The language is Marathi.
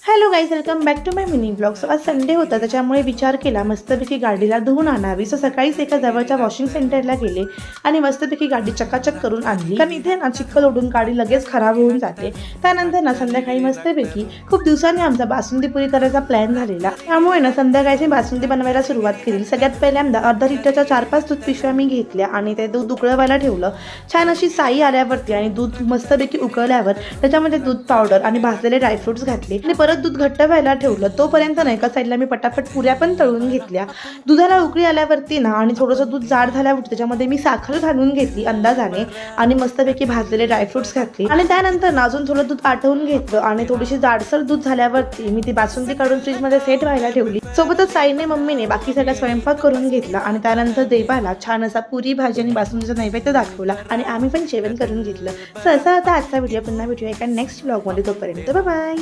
Hello guys, welcome back to my mini blog. आज संडे होता, त्याच्यामुळे विचार केला मस्तपैकी गाडीला धुवून आणावी. सकाळीच एका जवळच्या वॉशिंग सेंटरला गेले आणि मस्तपैकी गाडी चकाचक करून आणली. कारण इथे ना चिखल ओढून गाडी लगेच खराब होऊन जाते. त्यानंतर ना संध्याकाळी मस्तपैकी खूप दिवसांनी आमचा बासुंदी पुरी करायचा प्लॅन झालेला, त्यामुळे ना संध्याकाळची बासुंदी बनवायला सुरुवात केली. सगळ्यात पहिल्यांदा अर्धा लिटरच्या 4-5 दूध पिशव्या मी घेतल्या आणि ते दूध उकळवायला ठेवलं. छान अशी साई आल्यावरती आणि दूध मस्तपैकी उकळल्यावर त्याच्यामध्ये दूध पावडर आणि भाजलेले ड्रायफ्रुट्स घातले आणि परत दूध घट्ट व्हायला ठेवलं. तोपर्यंत ना एका साईडला मी पटापट पुऱ्या पण तळून घेतल्या. दुधाला उकळी आल्यावरती ना आणि थोडंसं दूध जाड झाल्यावरती त्याच्यामध्ये मी साखर घालून घेतली अंदाजाने आणि मस्तपैकी भाजलेले ड्रायफ्रुट्स घातले आणि त्यानंतर ना अजून थोडं दूध आटवून घेतलं आणि थोडीशी जाडसर दूध झाल्यावरती मी ती बासुंदी काढून फ्रीजमध्ये सेट व्हायला ठेवली. सोबतच साईने मम्मीने बाकी सगळा स्वयंपाक करून घेतला आणि त्यानंतर देवाला छान असा पुरी भाजी आणि बासुंदीचा नैवेद्य दाखवला आणि आम्ही पण जेवण करून घेतलं. असा होता आजचा व्हिडिओ. पुन्हा भेटूया एका नेक्स्ट ब्लॉगमध्ये. तोपर्यंत बाय बाय.